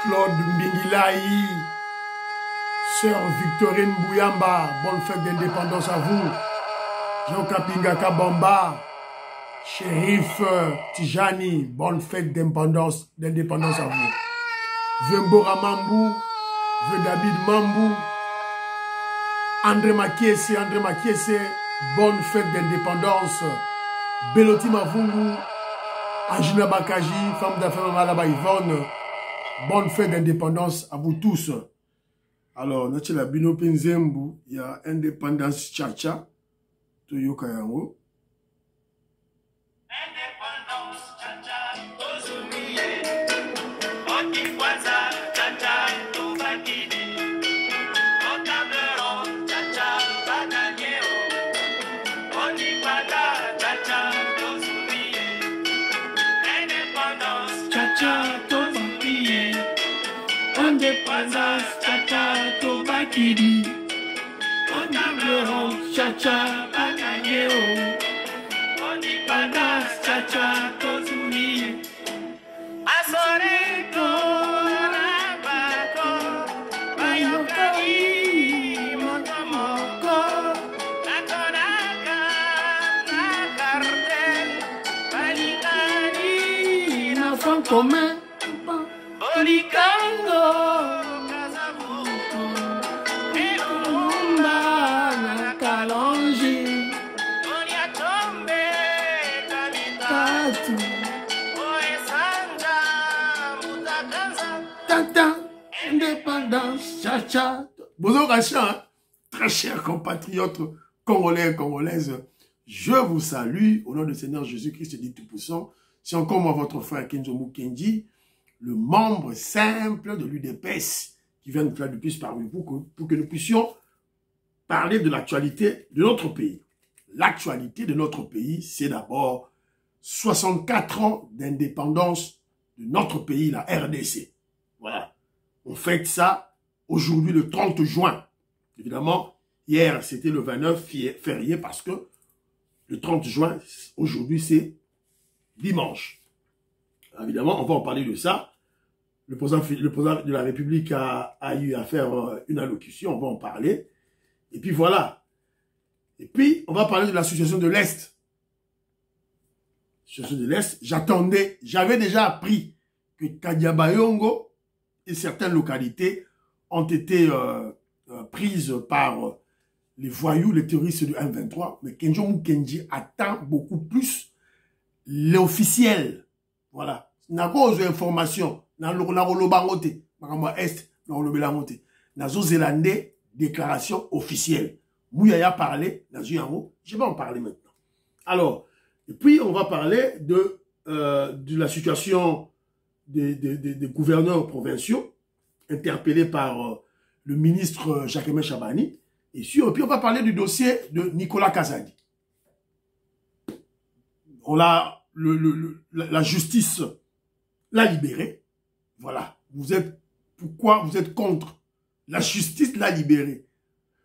Claude Mbingilaï, Sœur Victorine Bouyamba, bonne fête d'indépendance à vous. Jean Kapinga Kabamba, Shérif Tijani, bonne fête d'indépendance à vous. Vieux Mbora Mambou, vieux David Mambou, André Makiese, bonne fête d'indépendance. Beloti Mavungu, Angina Bakaji, femme d'affaires Malaba Yvonne, bonne fête d'indépendance à vous tous. Alors, notre la Bino Penzembu, il y a Indépendance Tcha-Tcha, Toyoka Yango. Indépendance Tcha-Tcha, Ozumiye, Otikwaza Tcha-Tcha, Tobakidi, Otabero Tcha-Tcha, Baganyeo, Otikwaza Tcha-Tcha, Ozumiye, Indépendance Tcha-Tcha, Tobakiye, Indépendance Tcha-Tcha, Tobakidi, Otabero Tcha-Tcha, Baganyeo, Indépendance Tcha-Tcha, Tozumiye, Asoreko, Rabako, Bayokari, Motomoko, Nakonaka, Nakarte, Balikari, Nafan commun, Bolikango, Kazabuto, Ekulumba, Nakalonji, Indépendance, Tcha-Tcha. Bonjour, hein? Très chers compatriotes congolais et congolaises, je vous salue au nom du Seigneur Jésus-Christ dit Tout-Puissant. C'est encore moi, votre frère Kenzo Mukendi, le membre simple de l'UDPS, qui vient de faire le plus parmi vous pour que nous puissions parler de l'actualité de notre pays. L'actualité de notre pays, c'est d'abord 64 ans d'indépendance de notre pays, la RDC. Voilà. On fête ça aujourd'hui le 30 juin. Évidemment, hier, c'était le 29 férié parce que le 30 juin, aujourd'hui, c'est dimanche. Évidemment, on va en parler de ça. Le président de la République a eu à faire une allocution, on va en parler. Et puis voilà. Et puis, on va parler de l'association de l'Est. L'association de l'Est, j'avais déjà appris que Kadiabayongo et certaines localités ont été prises par les voyous, les terroristes du M23. Mais Kenzo Mukendi attend beaucoup plus l'officiel. Voilà. N'a pas d'informations. N'a pas est, n'a zélandais déclaration officielle. Mouyaya parlé, je vais en parler maintenant. Alors, et puis on va parler de la situation des gouverneurs provinciaux interpellés par le ministre Jacques Chabani. Et puis on va parler du dossier de Nicolas Kazadi. La justice l'a libéré. Voilà. Pourquoi vous êtes contre? La justice l'a libéré.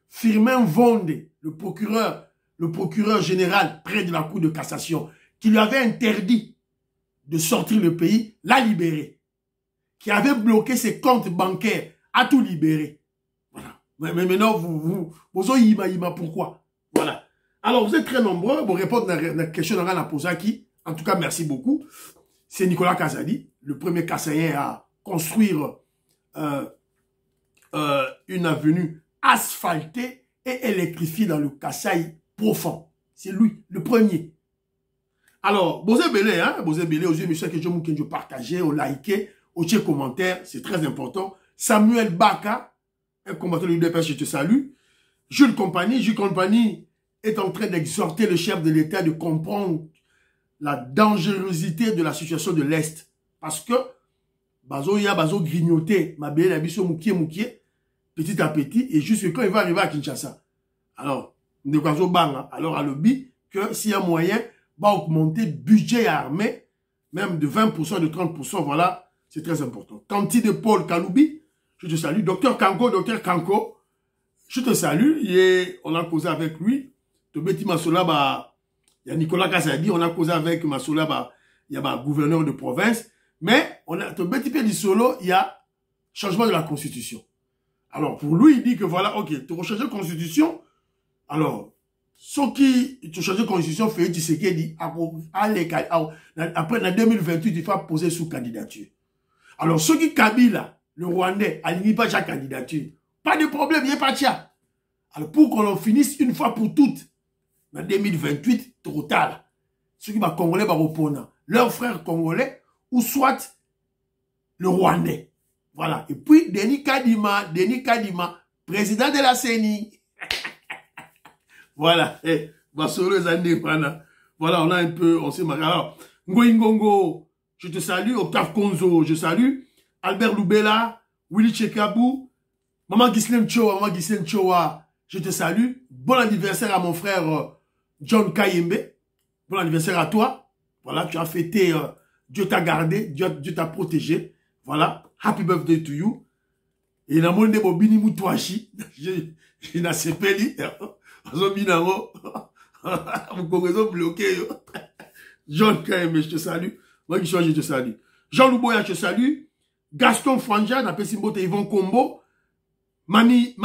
Firmin Vonde, le procureur général près de la Cour de cassation, qui lui avait interdit de sortir le pays, l'a libéré. Qui avait bloqué ses comptes bancaires, a tout libéré. Voilà. Mais maintenant, vous pourquoi? Voilà. Alors, vous êtes très nombreux pour répondre à la question de Rana Posaki. En tout cas, merci beaucoup. C'est Nicolas Kazadi, le premier Kassaïen à construire une avenue asphaltée et électrifiée dans le Kasaï profond. C'est lui, le premier. Alors, Bozé Belé, aux yeux, monsieur que je partageais, au liker, au check commentaire, c'est très important. Samuel Baka, un combattant de l'UDPS, je te salue. Jules Compagnie est en train d'exhorter le chef de l'État de comprendre la dangerosité de la situation de l'Est. Parce que, bazo grignoté, ma belle abisso moukié, petit à petit, et juste quand il va arriver à Kinshasa. Alors, alors à l'objet que s'il y a moyen, va augmenter le budget armé, même de 20%, de 30%, voilà, c'est très important. Tanti de Paul Kaloubi, je te salue. Docteur Kanko, je te salue. Et on a causé avec lui. Tobeti Masola, il y a Nicolas Kazadi, on a causé avec Masola, il y a gouverneur de province. Mais, on a Tobeti Pédisolo, il y a changement de la constitution. Alors, pour lui, il dit que voilà, ok, tu rechanges la constitution. Alors, ceux qui tu changes la constitution, fait tu sais qu'il dit, après, en 2028, il faut poser sous candidature. Alors, ceux qui Kabila, le Rwandais, aligne pas sa candidature. Pas de problème, il n'y a pas de ça. Alors, pour qu'on en finisse une fois pour toutes, en 2028, trop tard, ceux qui va Congolais va répondre, leurs frères congolais, ou soit le Rwandais. Voilà. Et puis, Denis Kadima, président de la CENI. Voilà. Et, voilà, on a un peu, on s'est marré. Alors, Ngoingongo, je te salue. Octave Konzo, je salue. Albert Loubela, Willy Chekabou, Maman Ghislaine Chowa, je te salue. Bon anniversaire à mon frère John Kayembe. Bon anniversaire à toi. Voilà, tu as fêté, Dieu t'a gardé, Dieu t'a protégé. Voilà, happy birthday to you. Et na monde bobini mutwashi, je na sepeli, zo binango, vous connaissez bloqué. John Kayembe, je te salue. Moi je te salue. Jean Louboya, je te salue. Gaston Franja, na Pessimbote Yvon Kombo. Mami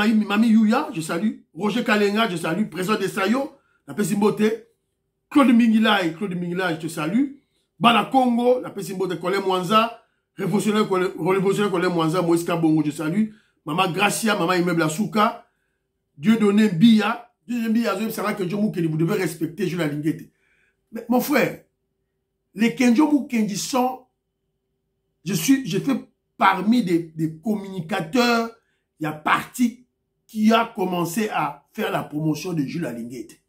Yuya, je salue. Roger Kalenga, je salue. Président de Sayo, na Pessimbote. Claude Mingila, je te salue. Bana Congo, la Pessimbote Kole Mwanza. Révolutionnaire Kole Mwanza, Moïse Kabongo, je salue. Maman Gracia, Maman Immeuble Asuka. Dieu donné Bia. Dieu donné Bia, c'est vrai que vous devez respecter Jules Alinguete. Mais mon frère, les Kenjo Mukendi sont, je fais parmi des communicateurs, il y a parti qui a commencé à faire la promotion de Jules Alinguete.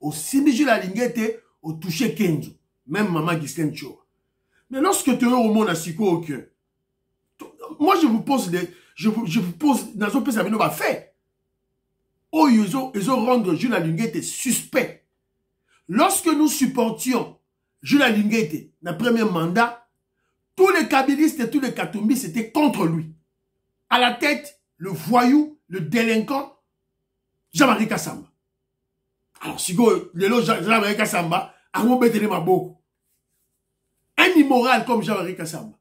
Aussi, Jules Alinguete au touché Kenzo, même Maman Ghislaine Chowa. Mais lorsque tu es au monde à Siko au cœur, moi je vous pose dans un peu ça va faire. Oh, ils ont rendu Jules Alinguete suspect. Lorsque nous supportions Jules Alinguete, dans le premier mandat, tous les kabilistes et tous les katumbis étaient contre lui. À la tête, le voyou, le délinquant, Jean-Marie Kassamba. Alors, si Jean-Marie Kassamba, a rebêté ma beaucoup. Un immoral comme Jean-Marie Kassamba.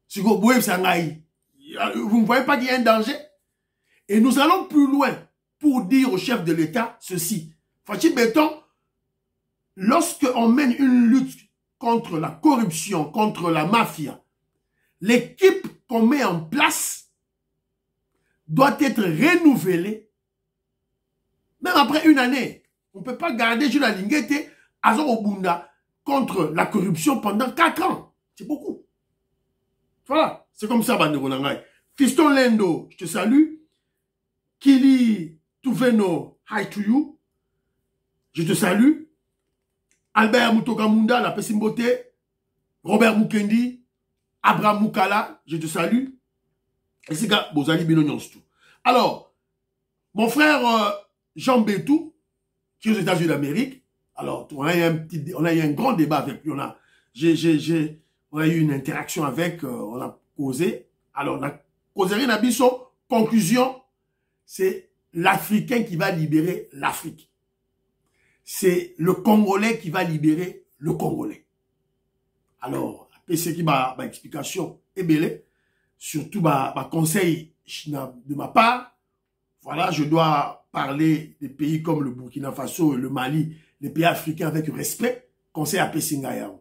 Si vous ne voyez pas qu'il y a un danger? Et nous allons plus loin pour dire au chef de l'État ceci. Fachi Béton, lorsqu'on mène une lutte contre la corruption, contre la mafia, l'équipe qu'on met en place doit être renouvelée. Même après une année, on ne peut pas garder Jules Alinguete à Obunda contre la corruption pendant 4 ans. C'est beaucoup. Voilà, c'est comme ça, Bandeko Nangai. Fiston Lendo, je te salue. Kili Tuveno, hi to you. Je te salue. Albert Mutokamunda, la Pessimbote. Robert Mukendi. Abraham Mukala, je te salue. Et c'est gars, Bozali Binonyonstou. Alors, mon frère Jean Bétou, qui est aux États-Unis d'Amérique, alors, on a eu un grand débat avec lui. On a eu une interaction avec, on a causé. Alors, on a causé rien à Bisson. Conclusion, c'est l'Africain qui va libérer l'Afrique. C'est le Congolais qui va libérer le Congolais. Alors, c'est qui ma explication est belle. Surtout ma conseil de ma part. Voilà, je dois parler des pays comme le Burkina Faso et le Mali, les pays africains avec respect. Conseil à Pessingaya.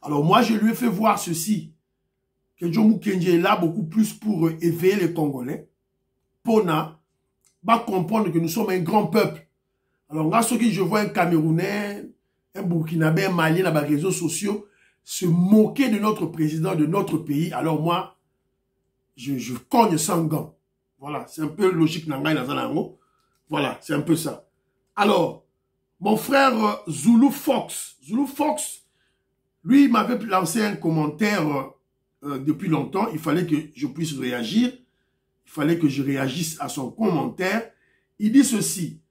Alors moi, je lui ai fait voir ceci. Que Djomou Kenji est là beaucoup plus pour éveiller les Congolais. Pour comprendre que nous sommes un grand peuple. Alors, là, ce que je vois un Camerounais, un Burkinabé, un Malien dans les réseaux sociaux, se moquer de notre président, de notre pays. Alors moi, je cogne sans gants. Voilà, c'est un peu logique. Voilà, c'est un peu ça. Alors, mon frère Zulu Fox, lui, il m'avait lancé un commentaire depuis longtemps. Il fallait que je puisse réagir. Il fallait que je réagisse à son commentaire. Il dit ceci.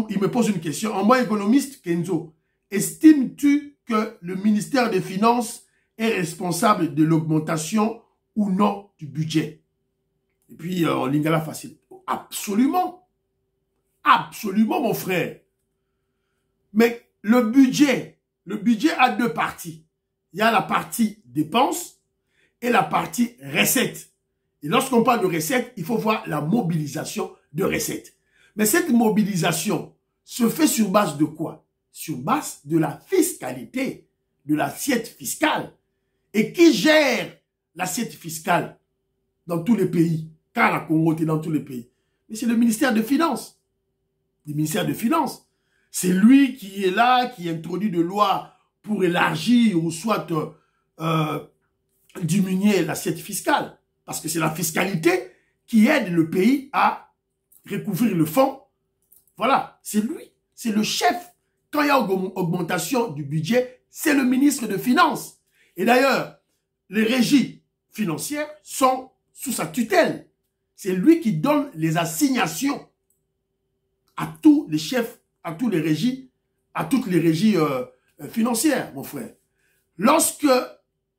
Il me pose une question. En moi, économiste, Kenzo, estimes-tu que le ministère des Finances est responsable de l'augmentation ou non du budget? Et puis, en lingala facile. Absolument. Absolument, mon frère. Mais le budget a deux parties. Il y a la partie dépenses et la partie recettes. Et lorsqu'on parle de recettes, il faut voir la mobilisation de recettes. Mais cette mobilisation se fait sur base de quoi? Sur base de la fiscalité, de l'assiette fiscale. Et qui gère l'assiette fiscale dans tous les pays? Car la Congo est dans tous les pays. Mais c'est le ministère des Finances. Le ministère des Finances. C'est lui qui est là, qui introduit des lois pour élargir ou soit diminuer l'assiette fiscale. Parce que c'est la fiscalité qui aide le pays à recouvrir le fonds. Voilà, c'est lui, c'est le chef. Quand il y a augmentation du budget, c'est le ministre des Finances. Et d'ailleurs, les régies financières sont sous sa tutelle. C'est lui qui donne les assignations à tous les chefs, à toutes les régies financières, mon frère. Lorsque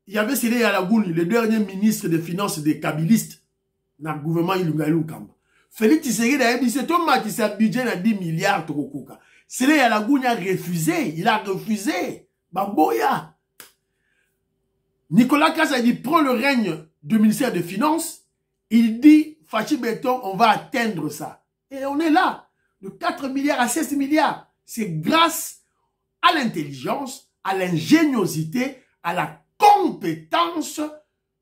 il y avait Sélé Yalagouni, le dernier ministre des Finances des Kabylistes, dans le gouvernement Ilunga Kamba, Félix Tshisekedi a dit, c'est un qui s'est budget à 10 milliards de Tokoka. Sélé Yalagouni a refusé, il a refusé. Baboya. Nicolas Kass a dit, prends le règne du ministère des Finances. Il dit, Fachi Béton, on va atteindre ça. Et on est là, de 4 milliards à 16 milliards. C'est grâce à l'intelligence, à l'ingéniosité, à la compétence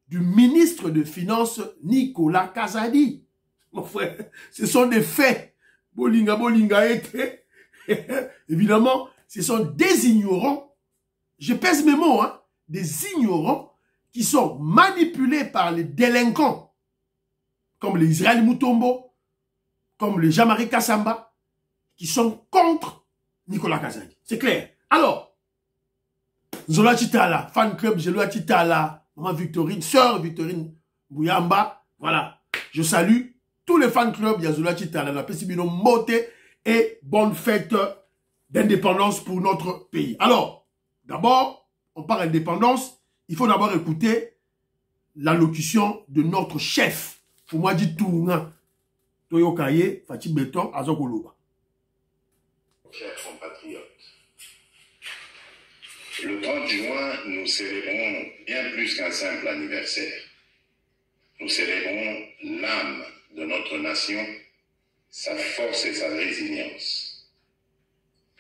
du ministre des Finances, Nicolas Kazadi. Mon frère, ce sont des faits. Bolinga, bolinga, été. Évidemment, ce sont des ignorants. Je pèse mes mots, hein. Des ignorants qui sont manipulés par les délinquants, comme les Israël Mutombo, comme les Jean-Marie Kassamba, qui sont contre Nicolas Kazadi. C'est clair. Alors, Zola Chitala, fan club Zola Chitala, maman Victorine, sœur Victorine Bouyamba, voilà. Je salue tous les fan clubs de Zola Chitala, la Pessibino Moté et bonne fête d'indépendance pour notre pays. Alors, d'abord, on parle d'indépendance, il faut d'abord écouter l'allocution de notre chef. Foumoadi Tourna, Toyokaye, Fatih Béton, Azokoloba. Chers compatriotes, le 30 juin, nous célébrons bien plus qu'un simple anniversaire. Nous célébrons l'âme de notre nation, sa force et sa résilience.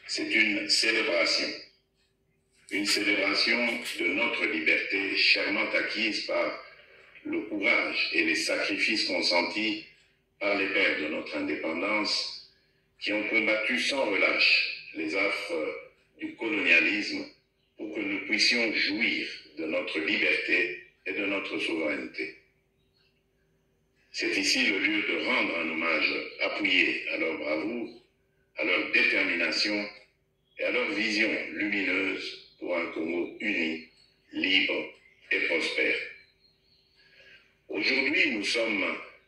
C'est une célébration de notre liberté chèrement acquise par le courage et les sacrifices consentis par les pères de notre indépendance qui ont combattu sans relâche les affres du colonialisme pour que nous puissions jouir de notre liberté et de notre souveraineté. C'est ici le lieu de rendre un hommage appuyé à leur bravoure, à leur détermination et à leur vision lumineuse pour un Congo uni, libre et prospère. Aujourd'hui, nous sommes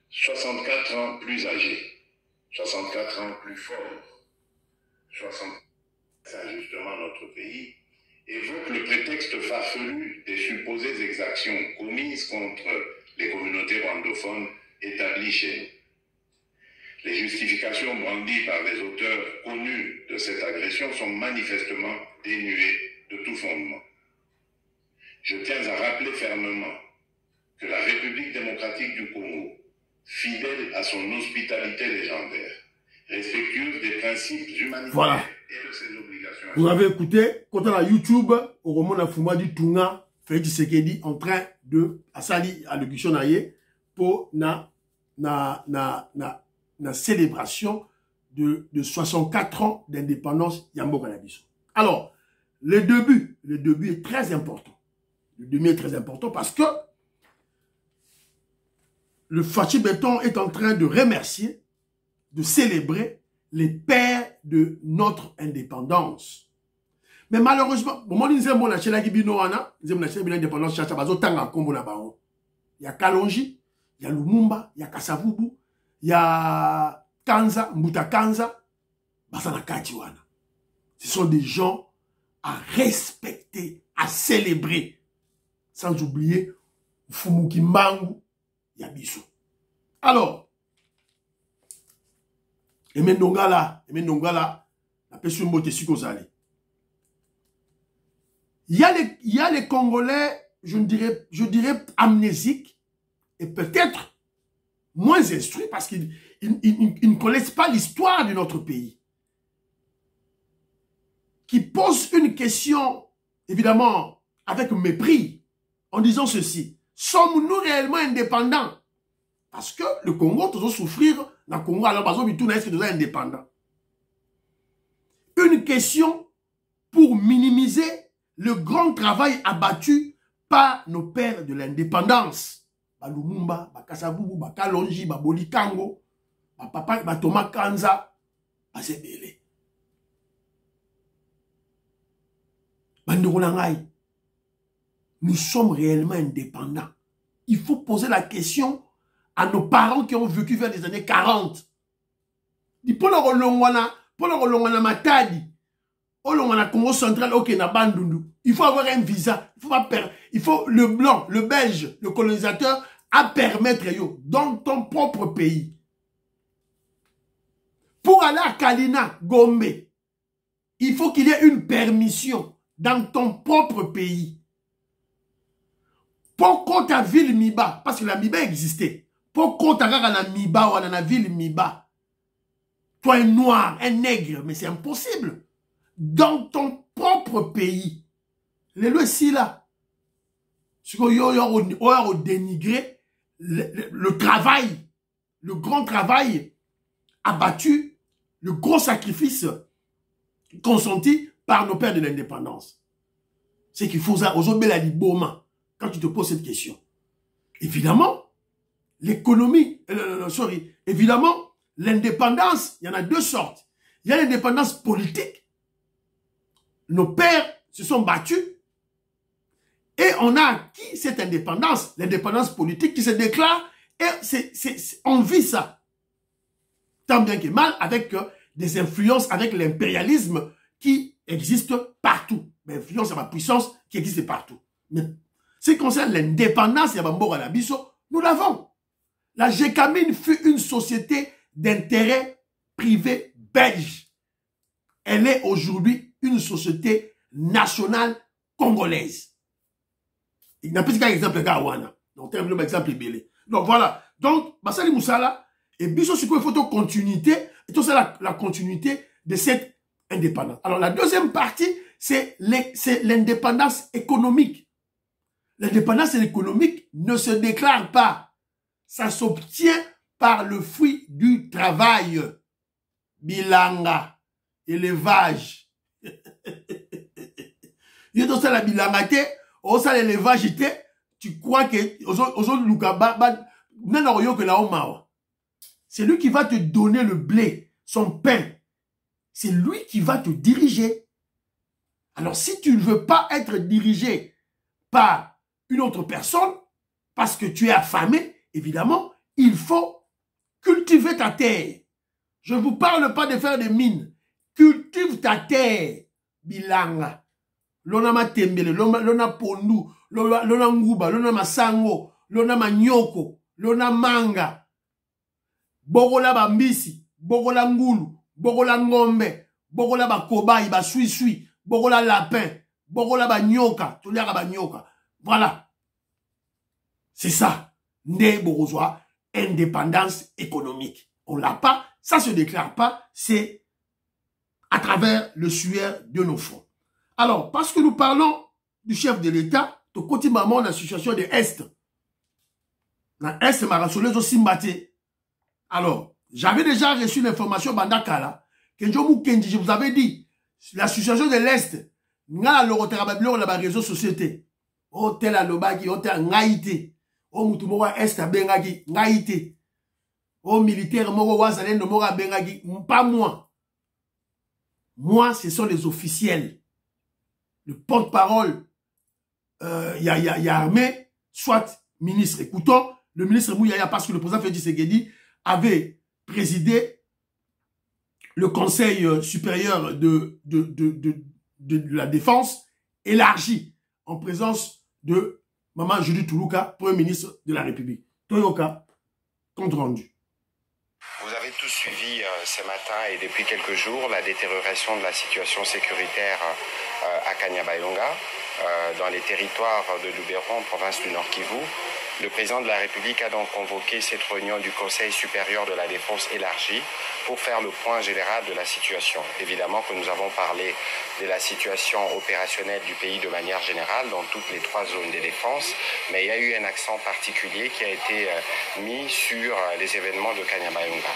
64 ans plus âgés, 64 ans plus forts, 64 justement notre pays, évoque le prétexte farfelu des supposées exactions commises contre les communautés rwandophones établies chez nous. Les justifications brandies par les auteurs connus de cette agression sont manifestement dénuées de tout fondement. Je tiens à rappeler fermement que la République démocratique du Congo, fidèle à son hospitalité légendaire, respectueuse des principes humanitaires voilà. Et de ses obligations. Vous avez écouté, quand on a YouTube, au moment de Fumadi Tunga, Félix Tshisekedi en train de asali allocution naie pour na célébration de 64 ans d'indépendance Yambo Kanabiso. Alors, le début est très important. Le début est très important parce que le Fachi Béton est en train de remercier, de célébrer les pères de notre indépendance. Mais malheureusement, il y a Kalonji, il y a Lumumba, il y a Kasavubu, il y a Kanza, Mbuta Kanza, ce sont des gens à respecter, à célébrer. Sans oublier Fumuki Mangu, Yabiso. Alors, Emendongala, la personne moté sukozali. Il y a les Congolais, je dirais amnésiques, et peut-être moins instruits parce qu'ils ne connaissent pas l'histoire de notre pays, qui posent une question, évidemment, avec mépris, en disant ceci. Sommes-nous réellement indépendants? Parce que le Congo, toujours souffrir dans le Congo, alors, par exemple, tout est-ce que nous sommes indépendants? Une question pour minimiser le grand travail abattu par nos pères de l'indépendance. Lumumba, Kasavubu, Kalonji, Bolikango, Papa, Thomas Kanza, Sebele. Nous sommes réellement indépendants. Il faut poser la question à nos parents qui ont vécu vers les années 40. Pour le Matadi, Congo central, ok, na Bandundu. Il faut avoir un visa. Il faut le blanc, le belge, le colonisateur, à permettre dans ton propre pays. Pour aller à Kalina, Gombe, il faut qu'il y ait une permission dans ton propre pays. Pourquoi ta ville Miba? Parce que la Miba existait. Pourquoi ta la Miba ou la ville Miba? Toi, un noir, un nègre, mais c'est impossible. Dans ton propre pays. Les lois si là. Ce qu'on y a dénigré le travail, le grand travail abattu, le gros sacrifice consenti par nos pères de l'indépendance. C'est qu'il faut ça aujourd'hui la liboma quand tu te poses cette question. Évidemment, l'économie, évidemment, l'indépendance, il y en a deux sortes. Il y a l'indépendance politique. Nos pères se sont battus et on a acquis cette indépendance, l'indépendance politique qui se déclare et on vit ça. Tant bien que mal avec des influences, avec l'impérialisme qui existe partout. L'influence et la puissance qui existe partout. Mais ce qui concerne l'indépendance, nous l'avons. La GECAMIN fut une société d'intérêt privé belge. Elle est aujourd'hui une société nationale congolaise. Il n'y a pas d'exemple Gawana. Donc, un exemple belé. Donc, voilà. Donc, Bassali Moussala, et Bisso Siko, il faut une continuité, et tout ça, la continuité de cette indépendance. Alors, la deuxième partie, c'est l'indépendance économique. L'indépendance économique ne se déclare pas. Ça s'obtient par le fruit du travail. Bilanga, élevage. Il y a ça la bilanga, on ça l'élevage, tu crois que c'est lui qui va te donner le blé, son pain. C'est lui qui va te diriger. Alors, si tu ne veux pas être dirigé par une autre personne, parce que tu es affamé, évidemment, il faut cultiver ta terre. Je ne vous parle pas de faire des mines. Cultive ta terre. Bilanga. Lona matembele, lona pondu, lona nguba, lona masango, lona manyoko, lona manga. Bogola bambisi, bogola ngulu, bogola ngombe, bogola bakobayi, basui-sui, bogola lapin, bogola banyoka, toliaka banyoka. Voilà. C'est ça. Né Borozwa, indépendance économique. On l'a pas, ça se déclare pas, c'est à travers le suaire de nos fonds. Alors, parce que nous parlons du chef de l'État, de côté maman la situation de Est. Dans Est, Marasolezo Simbate. Alors, j'avais déjà reçu l'information Bandakala, que je vous avais dit, la situation de l'Est, n'a le la réseau société. Oh, tel a lobaki, oh, tel ngaïté. Oh, moutumowa Est a bengaki, ngaïté. Oh, militaire, moro wazalen, mora bengaki, pas moi. Moi, ce sont les officiels. Le porte-parole, y a armée, soit ministre. Écoutons, le ministre Mouyaya, parce que le président Félix Tshisekedi avait présidé le Conseil supérieur de la défense élargi en présence de Maman Julie Toulouka, Premier ministre de la République. Toyoka, compte rendu. Vous avez tous suivi ce matin et depuis quelques jours la détérioration de la situation sécuritaire à Kanyabayonga, dans les territoires de Luberon, province du Nord Kivu. Le président de la République a donc convoqué cette réunion du Conseil supérieur de la défense élargie pour faire le point général de la situation. Évidemment que nous avons parlé de la situation opérationnelle du pays de manière générale dans toutes les 3 zones de défense, mais il y a eu un accent particulier qui a été mis sur les événements de Kanyabayonga.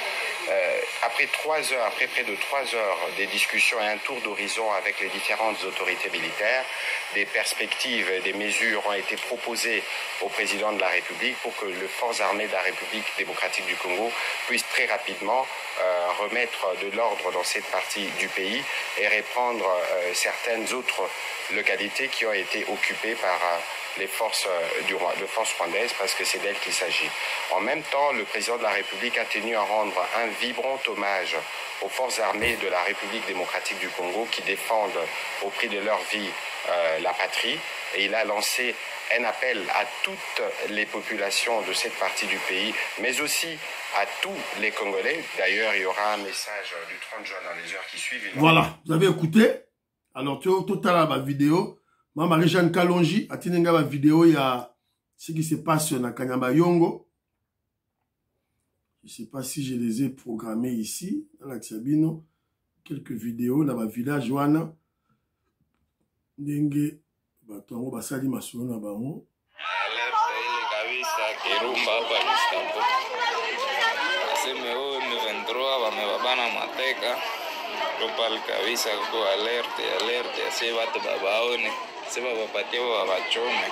Après près de 3 heures des discussions et un tour d'horizon avec les différentes autorités militaires, des perspectives et des mesures ont été proposées au président de la République pour que les forces armées de la République démocratique du Congo puissent très rapidement remettre de l'ordre dans cette partie du pays et reprendre certaines autres localités qui ont été occupées par les forces rwandaises, parce que c'est d'elles qu'il s'agit. En même temps, le président de la République a tenu à rendre un vibrant hommage aux forces armées de la République démocratique du Congo qui défendent au prix de leur vie la patrie, et il a lancé un appel à toutes les populations de cette partie du pays, mais aussi à tous les Congolais. D'ailleurs, il y aura un message du 30 juin dans les heures qui suivent. Voilà, vous avez écouté. Alors, tout à l'heure, ma vidéo, Maman Marie-Jeanne Kalonji a tenu une vidéo, il y a ce qui se passe dans Kanyabayongo. Je ne sais pas si je les ai programmés ici, dans la Tsiabino. Quelques vidéos dans ma village, Joana. Ndenge, batongo, basali masolo na bango. Alerte ile kabisa Kirumba hapa Istanbul. Aseme huyu M23 wamebabana mateka. Topal kabisa kwa alerte asi watu babaone. Sema wapatie wabachome.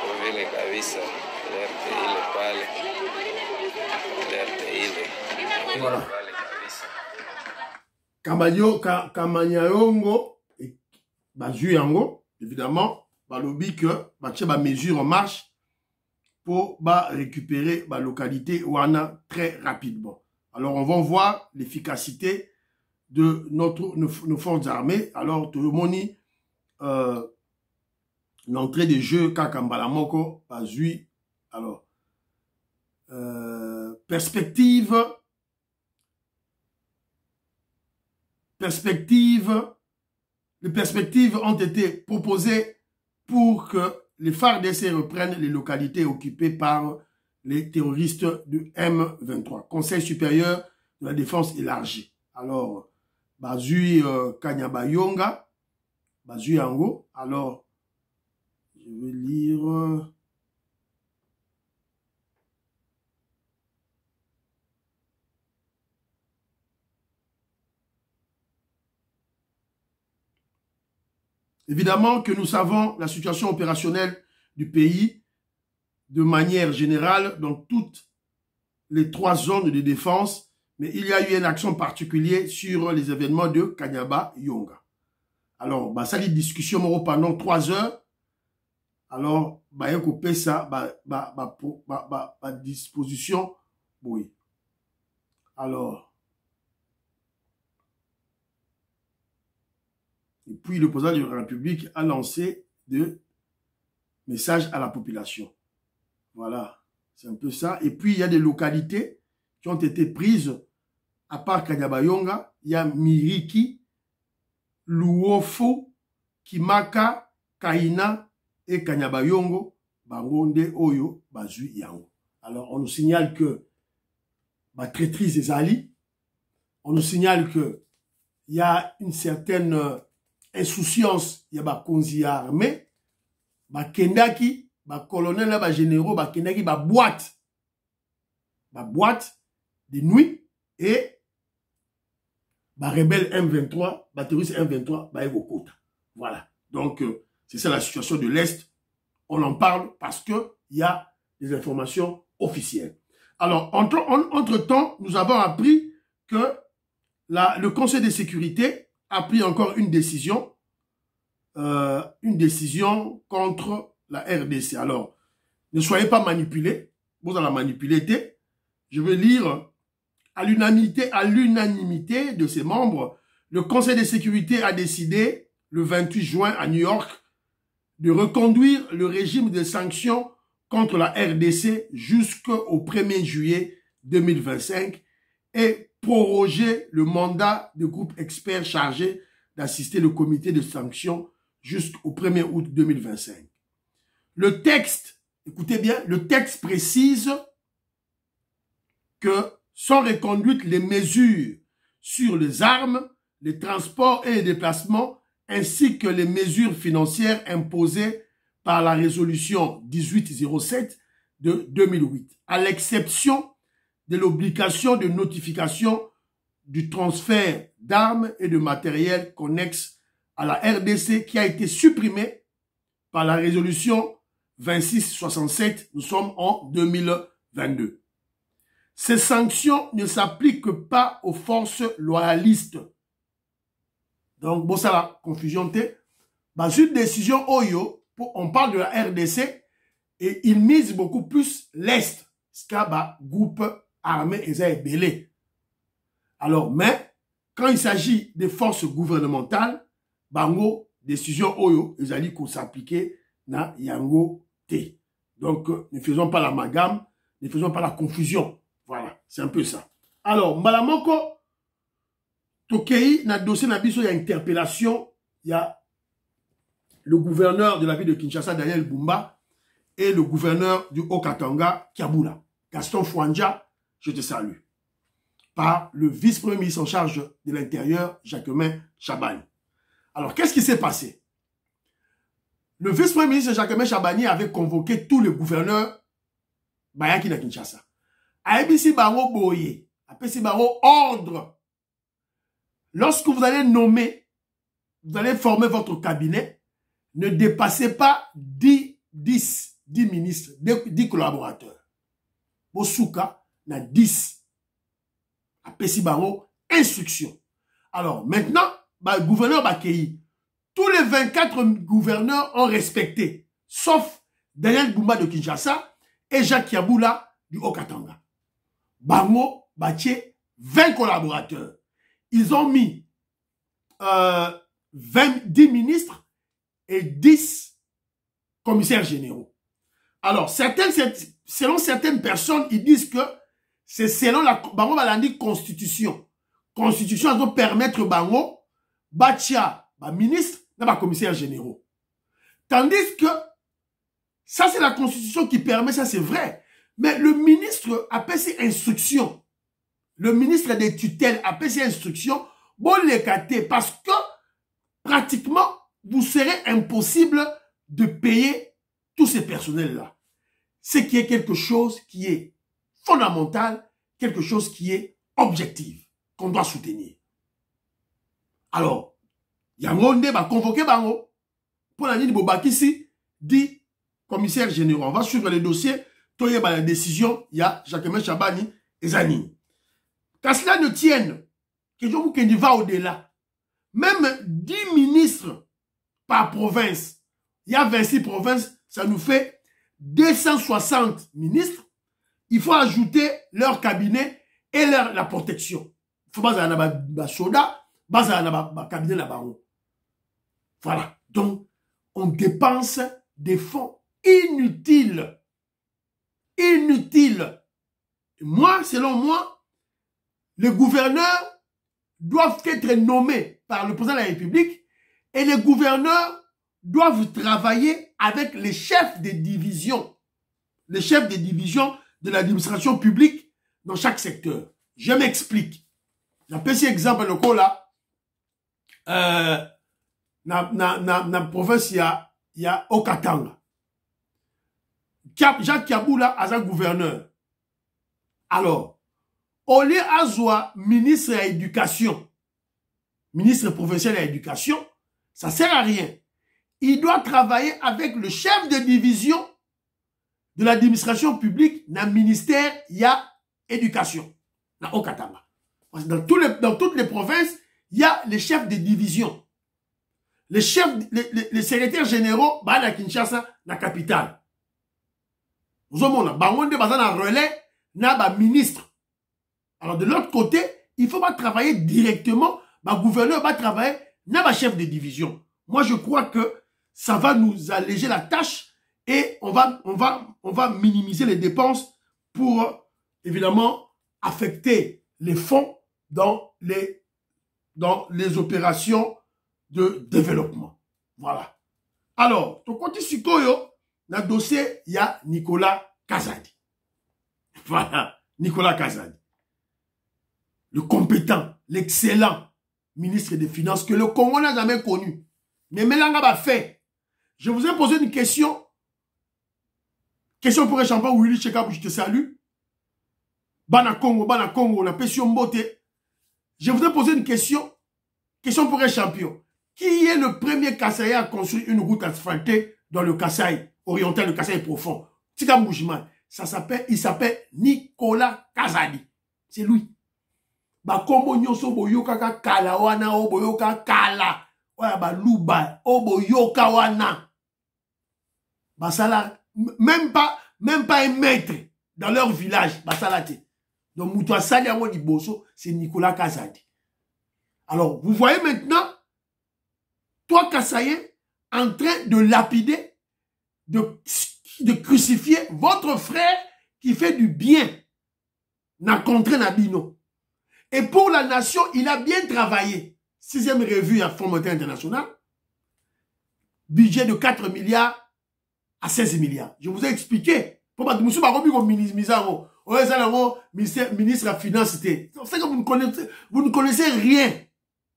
Kwa vile kabisa alerte ile pale. Alerte ile. Voilà. Kamanyayongo bazui yango évidemment balobi que batie ba mesure en marche pour récupérer la localité wana très rapidement. Alors on va voir l'efficacité de nos forces armées. Alors tout le monde l'entrée des jeux Kakambala Moko bazui. Alors les perspectives ont été proposées pour que les FARDC reprennent les localités occupées par les terroristes du M23, Conseil supérieur de la défense élargie. Alors, Bazui Kanyabayonga, Bazui Ango. Alors, je vais lire. Évidemment que nous savons la situation opérationnelle du pays de manière générale dans toutes les 3 zones de défense, mais il y a eu une action particulière sur les événements de Kanyabayonga. Alors, ça les discussions pendant 3 heures. Alors, il y a ça, disposition, oui. Alors, et puis, le président de la République a lancé des messages à la population. Voilà, c'est un peu ça. Et puis, il y a des localités qui ont été prises, à part Kanyabayonga. Il y a Miriki, Luofo, Kimaka, Kaina et Kanyabayongo, Bangonde, Oyo, Bazui, Yango. Alors, on nous signale que la traîtrise des alliés, on nous signale que il y a une certaine insouciance, il y a ba konzi armé, ba kendaki, ba colonel, ba généraux, ba kendaki, ba boîte de nuit, et ba rebelle M23, ba terroriste M23, ba Evokota. Voilà. Donc, c'est ça la situation de l'Est. On en parle parce que il y a des informations officielles. Alors, entre-temps, nous avons appris que le Conseil de sécurité a pris encore une décision contre la RDC. Alors, ne soyez pas manipulés. Vous allez la manipuler. Je vais lire à l'unanimité de ses membres. Le Conseil de sécurité a décidé, le 28 juin à New York, de reconduire le régime de sanctions contre la RDC jusqu'au 1er juillet 2025 et proroger le mandat de groupe expert chargé d'assister le comité de sanctions jusqu'au 1er août 2025. Le texte écoutez bien, le texte précise que sont reconduites les mesures sur les armes, les transports et les déplacements, ainsi que les mesures financières imposées par la résolution 1807 de 2008, à l'exception de l'obligation de notification du transfert d'armes et de matériel connexe à la RDC qui a été supprimée par la résolution 2667, nous sommes en 2022. Ces sanctions ne s'appliquent pas aux forces loyalistes. Donc, bon, ça va, confusion, bah, une décision Oyo, on parle de la RDC, et il mise beaucoup plus l'Est, ce qu'il y a groupe armé et belé. Alors, mais, quand il s'agit des forces gouvernementales, bango, décision Oyo, ils allaient qu'on s'appliquer na Yango T. Donc, ne faisons pas l'amalgame, ne faisons pas la confusion. Voilà, c'est un peu ça. Alors, Malamoko, Tokei, na dossier Nabiso, il y a interpellation, il y a le gouverneur de la ville de Kinshasa, Daniel Bumba, et le gouverneur du Haut-Katanga, Kiaboula, Gaston Fouandja, je te salue, par le vice-premier ministre en charge de l'Intérieur, Jacquemin Chabani. Alors, qu'est-ce qui s'est passé? Le vice-premier ministre Jacquemin Chabani avait convoqué tous les gouverneurs Bayaki de Kinshasa. Aebisi Baro Boye, Apesi Baro ordre. Lorsque vous allez nommer, vous allez former votre cabinet, ne dépassez pas 10 ministres, 10 collaborateurs. Bosuka, na 10. Apesi Baro, instruction. Alors, maintenant, le gouverneur Bakei, tous les 24 gouverneurs ont respecté, sauf Daniel Bumba de Kinshasa et Jacques Kiaboula du Haut-Katanga. Bango, Baché, 20 collaborateurs. Ils ont mis 10 ministres et 10 commissaires généraux. Alors, selon certaines personnes, ils disent que c'est selon la Bango Balandi Constitution. Constitution, elle doit permettre Bango, Bachia, ministre, et commissaires généraux. Tandis que ça, c'est la Constitution qui permet, ça c'est vrai. Mais le ministre a fait ses instructions. Le ministre des tutelles a fait ses instructions. Bon, les cater parce que pratiquement, vous serez impossible de payer tous ces personnels-là. Ce qui est quelque chose qui est fondamental, quelque chose qui est objectif, qu'on doit soutenir. Alors, Yangonde va convoquer Bango pour la ligne Bobakisi, dit commissaire général. On va suivre les dossiers. Toye la décision, il y a Jacquemin Chabani et Zanini. Qu'à cela ne tienne, que je vous va au-delà. Même 10 ministres par province, il y a 26 provinces, ça nous fait 260 ministres. Il faut ajouter leur cabinet et la protection. Il faut pas avoir soda, pas avoir cabinet là-bas. Voilà. Donc, on dépense des fonds inutiles. Inutiles. Et moi, selon moi, les gouverneurs doivent être nommés par le président de la République et les gouverneurs doivent travailler avec les chefs des divisions. Les chefs des divisions de l'administration publique dans chaque secteur. Je m'explique. J'appelle cet exemple le cas là. Na province, il y a Haut-Katanga. Jacques Kiaboula a un gouverneur. Alors, au lieu d'être ministre de l'éducation, ministre provincial de l'éducation, ça ne sert à rien. Il doit travailler avec le chef de division de l'administration publique dans le ministère, il y a éducation. Dans Haut-Katanga. Dans toutes les provinces, il y a les chefs de division. Les secrétaires généraux, à Kinshasa, dans la capitale. Vous avez un relais, un ministre. Alors de l'autre côté, il ne faut pas travailler directement, le gouverneur va travailler, un chef de division. Moi, je crois que ça va nous alléger la tâche et on va minimiser les dépenses pour, évidemment, affecter les fonds dans les opérations de développement. Voilà. Alors, ton côté Sikoyo, Dans le dossier, il y a Nicolas Kazadi. Voilà, Nicolas Kazadi. Le compétent, l'excellent ministre des Finances que le Congo n'a jamais connu. Mais Melanga va faire. Je vous ai posé une question. Question pour un champion, Willy Chekabou, je te salue. Bana Congo, on a Pession Mbote. Je vous ai posé une question. Question pour un champion. Qui est le premier Kassaï à construire une route asphaltée dans le Kasaï oriental, le Kasaï profond? Tika Moujiman. Il s'appelle Nicolas Kazadi. C'est lui. Ba kombo nyoso boyoka ka kala wana o boyoka kala. Oya ba luba o boyoka wana. Basala même pas un maître dans leur village basalate. Donc Moutoua Sali Amo Liboso, c'est Nicolas Kazadi. Alors, vous voyez maintenant toi Kassaïen en train de lapider, de crucifier votre frère qui fait du bien. N'a contre Nabino. Et pour la nation, il a bien travaillé. 6e revue à Fonds monétaire international. Budget de 4 milliards à 16 milliards. Je vous ai expliqué. Pour que ministre de la Finance, c'est que vous ne connaissez rien.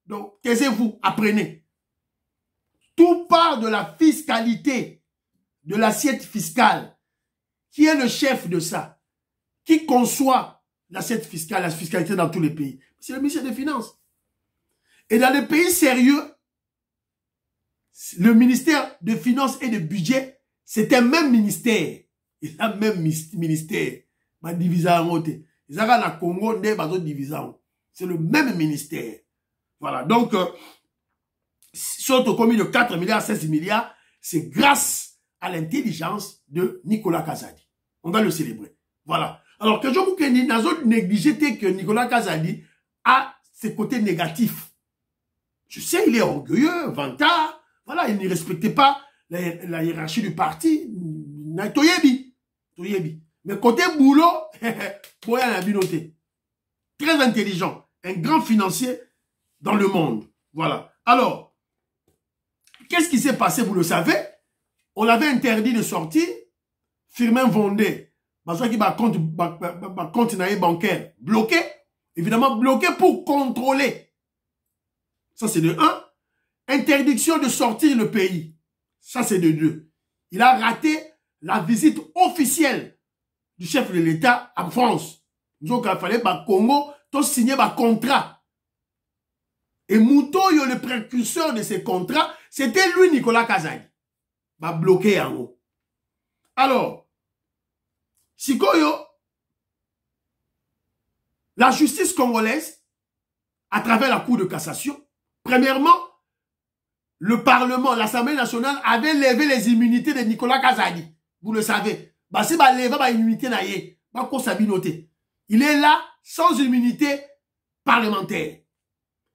Donc, taisez-vous, apprenez. Tout part de la fiscalité, de l'assiette fiscale. Qui est le chef de ça? Qui conçoit l'assiette fiscale, la fiscalité dans tous les pays? C'est le ministère des Finances. Et dans les pays sérieux, le ministère de Finances et de Budget, c'est un même ministère. Et un même ministère. C'est le même ministère. Voilà. Donc, surtout commis de 4 milliards, 16 milliards, c'est grâce à l'intelligence de Nicolas Kazadi. On va le célébrer. Voilà. Alors, que je vous dis, n'a pas négligé que Nicolas Kazadi a ses côtés négatifs. Je sais, il est orgueilleux, vantard. Voilà, il ne respectait pas la hiérarchie du parti. Mais côté boulot, très intelligent, un grand financier dans le monde. Voilà. Alors, qu'est-ce qui s'est passé, vous le savez? On l'avait interdit de sortir. Firmin Vendée, qui va compte bancaire bloqué. Évidemment, bloqué pour contrôler. Ça, c'est de 1. Interdiction de sortir le pays. Ça, c'est de 2. Il a raté la visite officielle du chef de l'État en France. Donc, il fallait que Congo signer un contrat. Et Moutoyo, le précurseur de ces contrats, c'était lui, Nicolas Kazadi. Va bloquer en haut. Alors, Sikoyo, la justice congolaise, à travers la Cour de cassation, premièrement, le Parlement, l'Assemblée nationale avait levé les immunités de Nicolas Kazadi. Vous le savez. Si vous avez levé l'immunité, il est là sans immunité parlementaire.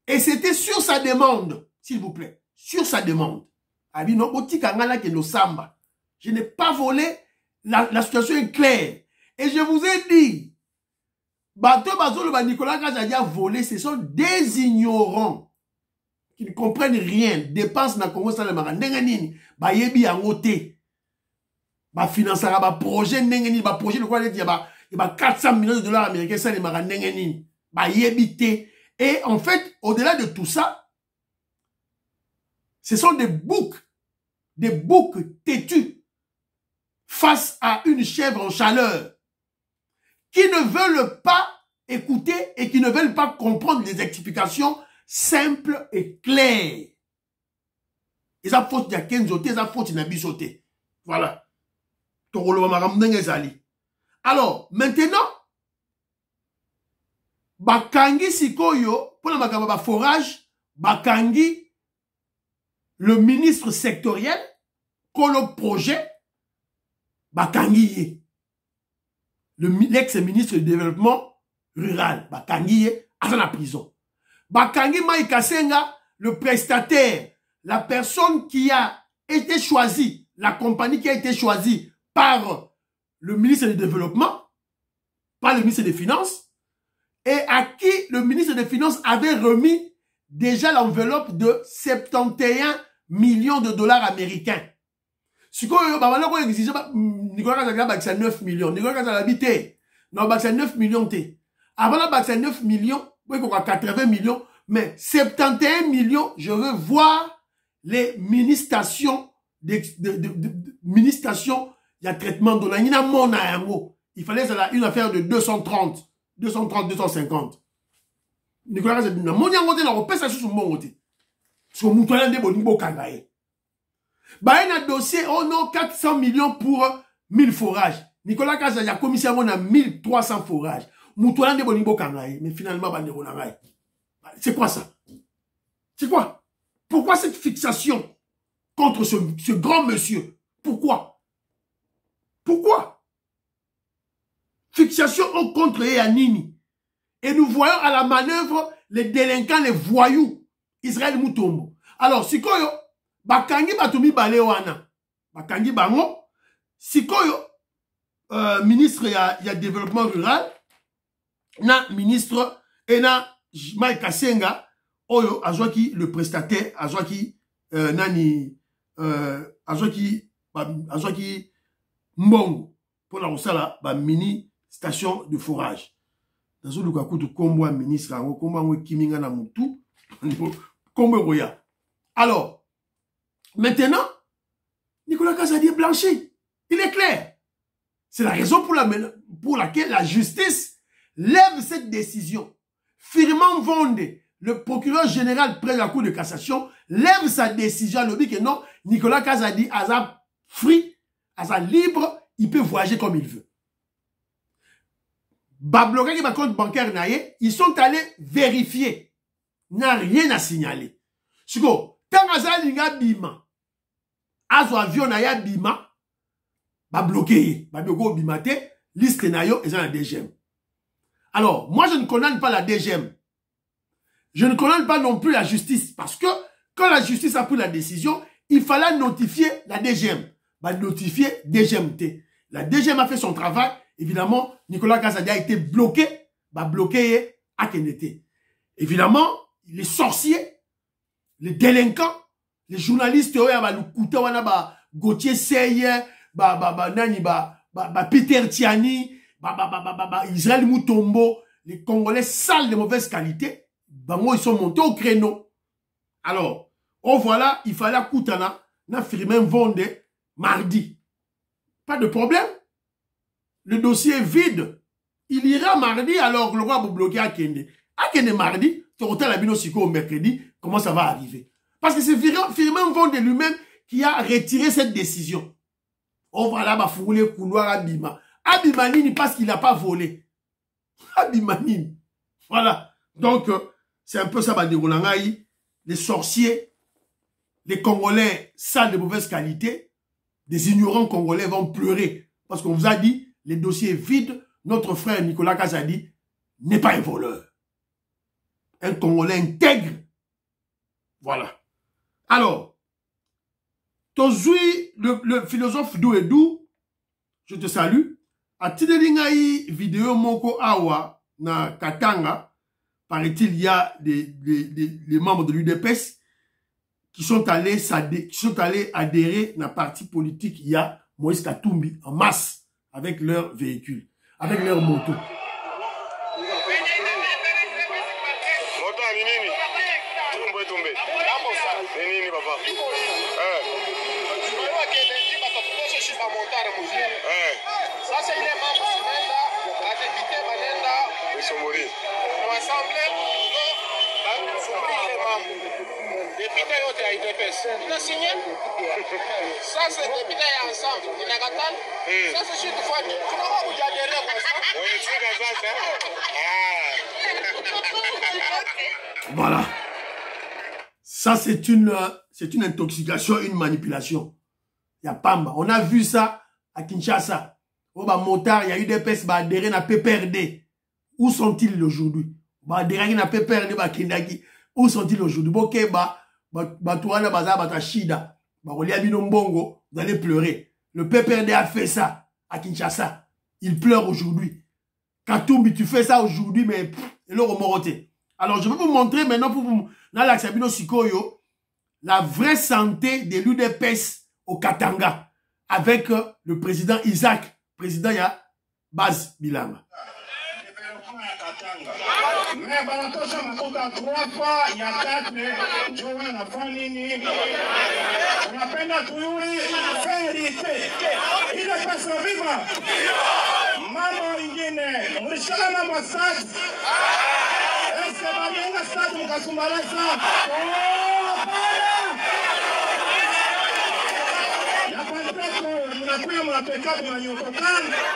Et c'était sur sa demande, s'il vous plaît, sur sa demande. Je n'ai pas volé, la situation est claire. Et je vous ai dit, Nicolas Kazadi a volé, ce sont des ignorants qui ne comprennent rien. Dépenses na Congo Salemara, ndenganini, yebi angote, financera, projet ndenganini, projet de quoi il y a 400 millions de dollars américains, ça les ndenganini, yebi te. Et en fait, au-delà de tout ça, ce sont des boucs têtus face à une chèvre en chaleur qui ne veulent pas écouter et qui ne veulent pas comprendre les explications simples et claires. Et ça faute de Kenzote, ça faute de Nabisote. Voilà. Alors, maintenant, Bakangi Sikoyo, pour la forage, Bakangi, le ministre sectoriel, Kolo Projet, Bakangi, l'ex-ministre du développement rural, Bakangi, à la prison. Bakangi Maïkasenga, le prestataire, la personne qui a été choisie, la compagnie qui a été choisie par le ministre du développement, par le ministre des Finances, et à qui le ministre des Finances avait remis déjà l'enveloppe de 71 millions de dollars américains. Si on exige Nicolas Kazaka, c'est 9 millions. Nicolas Kazaka habité. Non, c'est 9 millions. Avant là, c'est 9 millions. Oui, 80 millions. Mais 71 millions, je veux voir les ministrations, ministrations, il y a traitement de la il fallait une affaire de 230, 250. Nicolas Kazaka, on peut ça sur mon côté. Sur mon toile de Bonimbo Kangaye. Bah, il y a un dossier, oh non, 400 millions pour 1000 forages. Nicolas Kazaka a commis à 1300 forages. Moutouan de Bonimbo Kangaye. Mais finalement, c'est quoi ça? C'est quoi? Pourquoi cette fixation contre ce grand monsieur? Pourquoi? Pourquoi? Fixation contre Eyanini. Et nous voyons à la manœuvre les délinquants, les voyous. Israël Moutombo. Alors, si quoi Bakangi Batumi Balewana. Bakangi Bango. Si quoi ministre, il y a développement rural. Na ministre, et na Mike Kasenga. Oyo, Azwaki, le prestataire, Azwaki, Nani, Azwaki Mbongo. Pour la Rosala, mini station de forage. Dans le cas où tu combo ministre, combo Kiminga na Moutou, combo Roya. Alors, maintenant, Nicolas Kazadi est blanchi. Il est clair. C'est la raison pour laquelle la justice lève cette décision. Firmin Vonde, le procureur général près de la Cour de cassation, lève sa décision. Il dit que non, Nicolas Kazadi, Aza free, Aza libre, il peut voyager comme il veut. Babloka qui va compte bancaire naïe, ils sont allés vérifier. Il n'a rien à signaler. Siko, tant Aza linga bima, Azo avion naïa bima, babloqué, babloqué bimate, liste naïo, et ça la DGM. Alors, moi je ne condamne pas la DGM. Je ne condamne pas non plus la justice, parce que quand la justice a pris la décision, il fallait notifier la DGM. Notifier DGMT. La DGM a fait son travail. Évidemment, Nicolas Kazadi a été bloqué. Bloqué à Kenete. Évidemment, les sorciers, les délinquants, les journalistes, Gauthier Seye, Peter Tiani, Israël Moutombo, les Congolais sales de mauvaise qualité, ils sont montés au créneau. Alors, oh voilà, il fallait Koutana, na Firmin Vonde, mardi. Pas de problème. Le dossier est vide. Il ira mardi, alors le roi va bloquer à Kende. À Kende mardi, tu retournes la Binosiko au mercredi, comment ça va arriver? Parce que c'est Firmin Vonde lui-même qui a retiré cette décision. Oh voilà, va fouler couloir à Bima. Abimanini parce qu'il n'a pas volé. Abimanini. Voilà. Donc, c'est un peu ça, les sorciers, les Congolais sales de mauvaise qualité, des ignorants Congolais vont pleurer. Parce qu'on vous a dit, les dossiers vides, notre frère Nicolas Kazadi n'est pas un voleur. Un Congolais intègre. Voilà. Alors, Tozui, le philosophe Douedou, je te salue. A Tidelingaï vidéo Moko Awa na Katanga, paraît-il, il y a des membres de l'UDPS qui sont allés adhérer à un parti politique. Il y a Moïse Katumbi en masse avec leurs véhicules, avec leurs motos. Ça, c'est les membres la députée Manenda, ils sont morts. L'Assemblée, ils sont les membres. Député, ils ont signé. Ça, c'est député ensemble. Ils n'ont pas ça, c'est sûr qu'il faut dire. Tu n'as pas vous adhérer comme ça. Oui, c'est dans ça. Voilà. Ça, c'est une intoxication, une manipulation. Il y a Pamba. On a vu ça à Kinshasa. Oh, motard, il y a eu des PES, adhéré à PPRD. Où sont-ils aujourd'hui? Adhéré à PPRD, où sont-ils aujourd'hui? Ok, Touana Baza, Shida, vous allez pleurer. Le PPRD a fait ça à Kinshasa. Il pleure aujourd'hui. Katumbi, tu fais ça aujourd'hui, mais il est remorté. Alors, je vais vous montrer maintenant pour vous, dans l'Axabino Sikoyo, la vraie santé de l'UDPS au Katanga. avec le président Isaac, président ya Baz Bilama. Mais banatosha makuta 3 fois ya 4 joa na fanini tunapenda tuyuri verite ile pesa viva mambo ingine mlishaka mambo sasa ese balienga sasa mkasumbalesa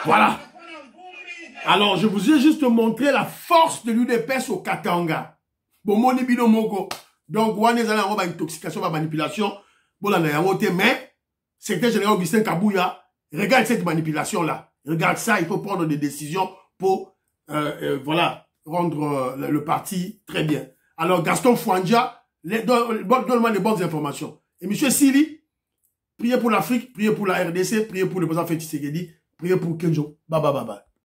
Voilà. Alors, je vous ai juste montré la force de l'UDPS au Katanga. Bomoni bino moko. Donc, on est allé en intoxication, par manipulation. Bon, on a voté, mais secrétaire général Augustin Kabouya, regarde cette manipulation-là. Regarde ça, il faut prendre des décisions pour, voilà, rendre le parti très bien. Alors, Gaston Fouandja, donne-moi les bonnes informations. Et monsieur Sili, priez pour l'Afrique, priez pour la RDC, priez pour le président Félix Tshisekedi, priez pour Kenjo. Baba, baba.